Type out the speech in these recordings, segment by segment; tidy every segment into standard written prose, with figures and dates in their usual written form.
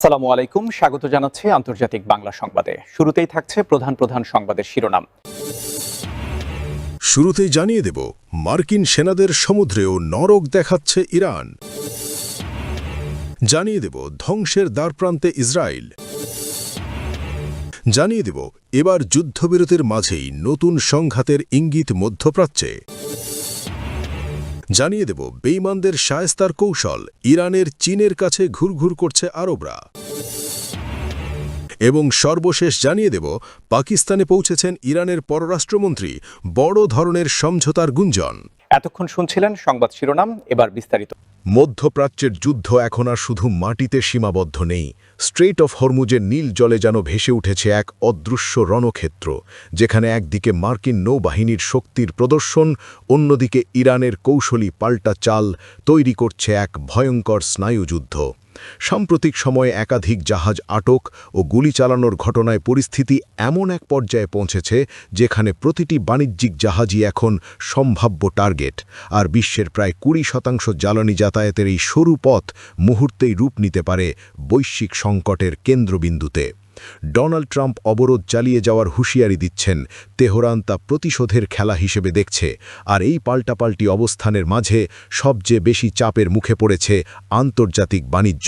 আসসালামু আলাইকুম, স্বাগত জানাচ্ছি আন্তর্জাতিক বাংলা সংবাদে। শুরুতেই থাকছে প্রধান প্রধান সংবাদের শিরোনাম। শুরুতেই জানিয়ে দেব, মার্কিন সেনাদের সমুদ্রেও নরক দেখাচ্ছে ইরান। জানিয়ে দেব, ধ্বংসের দ্বারপ্রান্তে ইসরায়েল। জানিয়ে দেব, এবার যুদ্ধবিরতির মাঝেই নতুন সংঘাতের ইঙ্গিত মধ্যপ্রাচ্যে। জানিয়ে দেব, বেঈমানদের শায়েস্তার কৌশল, ইরানের চীনের কাছে ঘুরঘুর করছে আরবরা। এবং সর্বশেষ জানিয়ে দেব, পাকিস্তানে পৌঁছেছেন ইরানের পররাষ্ট্রমন্ত্রী, বড় ধরনের সমঝোতার গুঞ্জন। এতক্ষণ শুনছিলেন সংবাদ শিরোনাম, এবার বিস্তারিত। মধ্যপ্রাচ্যের যুদ্ধ এখন আর শুধু মাটিতে সীমাবদ্ধ নেই। স্ট্রেইট অফ হরমুজের নীল জলে যেন ভেসে উঠেছে এক অদৃশ্য রণক্ষেত্র, যেখানে একদিকে মার্কিন নৌবাহিনীর শক্তির প্রদর্শন, অন্যদিকে ইরানের কৌশলী পাল্টা চাল তৈরি করছে এক ভয়ঙ্কর স্নায়ুযুদ্ধ। সাম্প্রতিক সময়ে একাধিক জাহাজ আটক ও গুলি চালানোর ঘটনায় পরিস্থিতি এমন এক পর্যায়ে পৌঁছেছে যেখানে প্রতিটি বাণিজ্যিক জাহাজই এখন সম্ভাব্য টার্গেট, আর বিশ্বের প্রায় 20% জ্বালানি যাতায়াতের এই সরু পথ মুহূর্তেই রূপ নিতে পারে বৈশ্বিক সংকটের কেন্দ্রবিন্দুতে। ডোনাল্ড ট্রাম্প অবরোধ চালিয়ে যাওয়ার হুঁশিয়ারি দিচ্ছেন, তেহরান তা প্রতিশোধের খেলা হিসেবে দেখছে, আর এই পাল্টাপাল্টি অবস্থানের মাঝে সবচেয়ে বেশি চাপের মুখে পড়েছে আন্তর্জাতিক বাণিজ্য।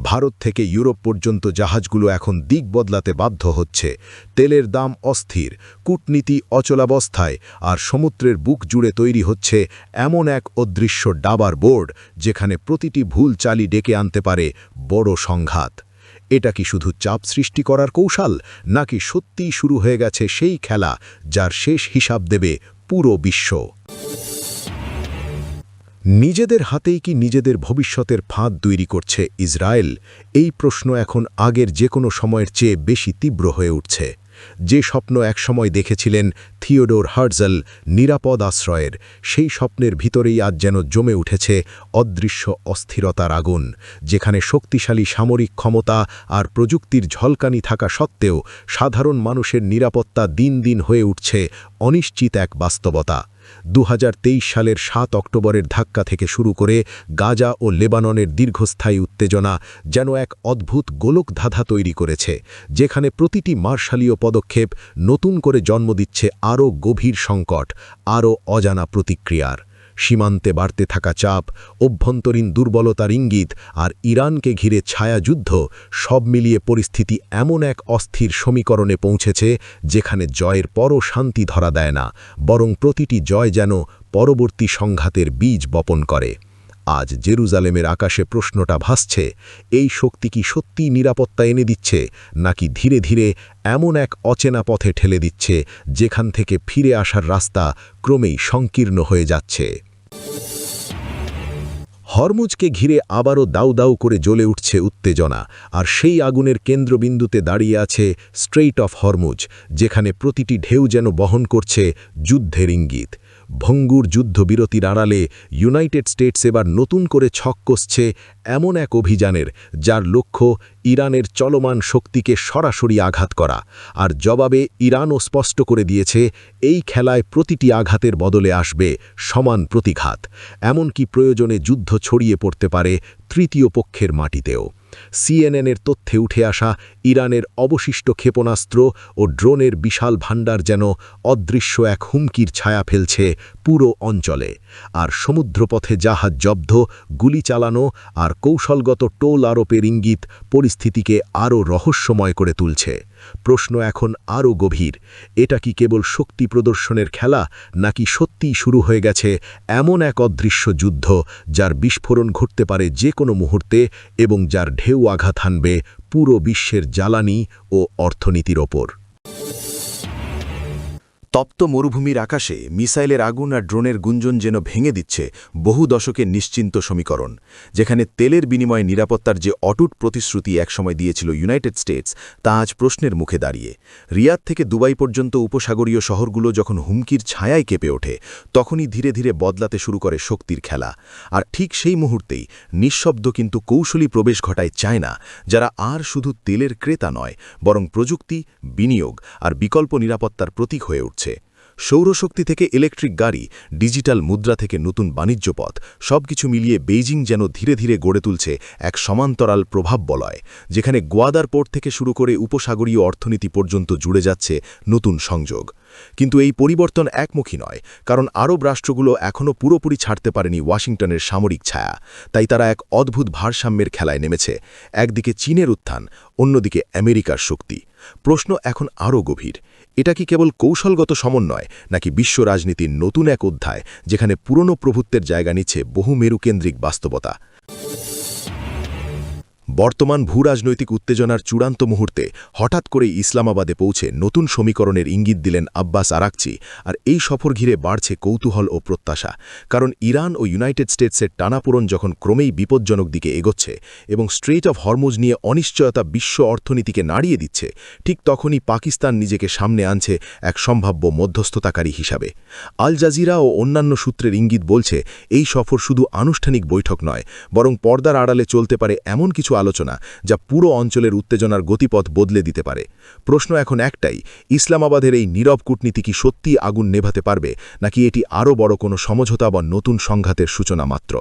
ভারত থেকে ইউরোপ পর্যন্ত জাহাজগুলো এখন দিক বদলাতে বাধ্য হচ্ছে। তেলের দাম অস্থির, কূটনীতি অচলাবস্থায়, আর সমুদ্রের বুক জুড়ে তৈরি হচ্ছে এমন এক অদৃশ্য ডাবার বোর্ড যেখানে প্রতিটি ভুল চালই ডেকে আনতে পারে বড় সংঘাত। এটা কি শুধু চাপ সৃষ্টি করার কৌশল, নাকি সত্যিই শুরু হয়ে গেছে সেই খেলা যার শেষ হিসাব দেবে পুরো বিশ্ব? নিজেদের হাতেই কি নিজেদের ভবিষ্যতের ফাঁদ তৈরি করছে ইসরায়েল? এই প্রশ্ন এখন আগের যে কোনো সময়ের চেয়ে বেশি তীব্র হয়ে উঠছে। যে স্বপ্ন একসময় দেখেছিলেন থিওডোর হার্টজেল, নিরাপদ আশ্রয়ের, সেই স্বপ্নের ভিতরেই আজ যেন জমে উঠেছে অদৃশ্য অস্থিরতার আগুন, যেখানে শক্তিশালী সামরিক ক্ষমতা আর প্রযুক্তির ঝলকানি থাকা সত্ত্বেও সাধারণ মানুষের নিরাপত্তা দিন দিন হয়ে উঠছে অনিশ্চিত এক বাস্তবতা। 2023 সালের 7 অক্টোবরের ধাক্কা থেকে শুরু করে গাজা ও লেবাননের দীর্ঘস্থায়ী উত্তেজনা যেন এক অদ্ভুত গোলকধাঁধা তৈরি করেছে, যেখানে প্রতিটি মার্শালীয় পদক্ষেপ নতুন করে জন্ম দিচ্ছে আরও গভীর সংকট, আরও অজানা প্রতিক্রিয়ার। সীমান্তে বাড়তে থাকা চাপ, অভ্যন্তরীণ দুর্বলতার ইঙ্গিত, আর ইরানকে ঘিরে ছায়াযুদ্ধ, সব মিলিয়ে পরিস্থিতি এমন এক অস্থির সমীকরণে পৌঁছেছে যেখানে জয়ের পরও শান্তি ধরা দেয় না, বরং প্রতিটি জয় যেন পরবর্তী সংঘাতের বীজ বপন করে। আজ জেরুজালেমের আকাশে প্রশ্নটা ভাসছে, এই শক্তি কি সত্যিই নিরাপত্তা এনে দিচ্ছে, নাকি ধীরে ধীরে এমন এক অচেনা পথে ঠেলে দিচ্ছে যেখান থেকে ফিরে আসার রাস্তা ক্রমেই সংকীর্ণ হয়ে যাচ্ছে? হরমুজকে ঘিরে আবারও দাউ দাউ করে জ্বলে উঠছে উত্তেজনা, আর সেই আগুনের কেন্দ্রবিন্দুতে দাঁড়িয়ে আছে স্ট্রেইট অফ হরমুজ, যেখানে প্রতিটি ঢেউ যেন বহন করছে যুদ্ধের ইঙ্গিত। ভঙ্গুর যুদ্ধবিরতির আড়ালে ইউনাইটেড স্টেটস এবার নতুন করে ছক কষছে এমন এক অভিযানের যার লক্ষ্য ইরানের চলমান শক্তিকে সরাসরি আঘাত করা, আর জবাবে ইরানও স্পষ্ট করে দিয়েছে এই খেলায় প্রতিটি আঘাতের বদলে আসবে সমান প্রতিঘাত, এমনকি প্রয়োজনে যুদ্ধ ছড়িয়ে পড়তে পারে তৃতীয় পক্ষের মাটিতেও। সিএনএনের তথ্যে উঠে আসা ইরানের অবশিষ্ট ক্ষেপণাস্ত্র ও ড্রোনের বিশাল ভাণ্ডার যেন অদৃশ্য এক হুমকির ছায়া ফেলছে পুরো অঞ্চলে, আর সমুদ্রপথে জাহাজ জব্দ, গুলি চালানো আর কৌশলগত টোল আরোপের ইঙ্গিত পরিস্থিতিকে আরও রহস্যময় করে তুলছে। প্রশ্ন এখন আরও গভীর, এটা কি কেবল শক্তি প্রদর্শনের খেলা, নাকি সত্যিই শুরু হয়ে গেছে এমন এক অদৃশ্য যুদ্ধ যার বিস্ফোরণ ঘটতে পারে যে কোনো মুহূর্তে এবং যার ঢেউ আঘাত হানবে পুরো বিশ্বের জ্বালানি ও অর্থনীতির ওপর? তপ্ত মরুভূমির আকাশে মিসাইলের আগুন আর ড্রোনের গুঞ্জন যেন ভেঙে দিচ্ছে বহু দশকের নিশ্চিন্ত সমীকরণ, যেখানে তেলের বিনিময়ে নিরাপত্তার যে অটুট প্রতিশ্রুতি একসময় দিয়েছিল ইউনাইটেড স্টেটস, তা আজ প্রশ্নের মুখে দাঁড়িয়ে। রিয়াদ থেকে দুবাই পর্যন্ত উপসাগরীয় শহরগুলো যখন হুমকির ছায়ায় কেঁপে ওঠে, তখনই ধীরে ধীরে বদলাতে শুরু করে শক্তির খেলা। আর ঠিক সেই মুহূর্তেই নিঃশব্দ কিন্তু কৌশলী প্রবেশ ঘটায় চায়না, যারা আর শুধু তেলের ক্রেতা নয়, বরং প্রযুক্তি, বিনিয়োগ আর বিকল্প নিরাপত্তার প্রতীক হয়ে উঠছে। সৌরশক্তি থেকে ইলেকট্রিক গাড়ি, ডিজিটাল মুদ্রা থেকে নতুন বাণিজ্য পথ, সবকিছু মিলিয়ে বেইজিং যেন ধীরে ধীরে গড়ে তুলছে এক সমান্তরাল প্রভাব বলয়, যেখানে গোয়াদার পোর্ট থেকে শুরু করে উপসাগরীয় অর্থনীতি পর্যন্ত জুড়ে যাচ্ছে নতুন সংযোগ। কিন্তু এই পরিবর্তন একমুখী নয়, কারণ আরব রাষ্ট্রগুলো এখনও পুরোপুরি ছাড়তে পারেনি ওয়াশিংটনের সামরিক ছায়া। তাই তারা এক অদ্ভুত ভারসাম্যের খেলায় নেমেছে, একদিকে চীনের উত্থান, অন্যদিকে আমেরিকার শক্তি। প্রশ্ন এখন আরও গভীর, এটা কি কেবল কৌশলগত সমন্বয়, নাকি বিশ্ব রাজনীতির নতুন এক অধ্যায়, যেখানে পুরনো প্রভুত্বের জায়গা নিচ্ছে বহুমেরুকেন্দ্রিক বাস্তবতা? বর্তমান ভূরাজনৈতিক উত্তেজনার চূড়ান্ত মুহূর্তে হঠাৎ করে ইসলামাবাদে পৌঁছে নতুন সমীকরণের ইঙ্গিত দিলেন আব্বাস আরাকচি। আর এই সফর ঘিরে বাড়ছে কৌতূহল ও প্রত্যাশা, কারণ ইরান ও ইউনাইটেড স্টেটসের টানাপোড়ন যখন ক্রমেই বিপজ্জনক দিকে এগোচ্ছে এবং স্ট্রেইট অফ হরমুজ নিয়ে অনিশ্চয়তা বিশ্ব অর্থনীতিকে নাড়িয়ে দিচ্ছে, ঠিক তখনই পাকিস্তান নিজেকে সামনে আনছে এক সম্ভাব্য মধ্যস্থতাকারী হিসাবে। আল জাজিরা ও অন্যান্য সূত্রের ইঙ্গিত বলছে, এই সফর শুধু আনুষ্ঠানিক বৈঠক নয়, বরং পর্দার আড়ালে চলতে পারে এমন কিছু আলোচনা যা পুরো অঞ্চলের উত্তেজনার গতিপথ বদলে দিতে পারে। প্রশ্ন এখন একটাই, ইসলামাবাদের এই নীরব কূটনীতি কি সত্যিই আগুন নেভাতে পারবে, নাকি এটি আরও বড় কোনো সমঝোতা বা নতুন সংঘাতের সূচনা মাত্র?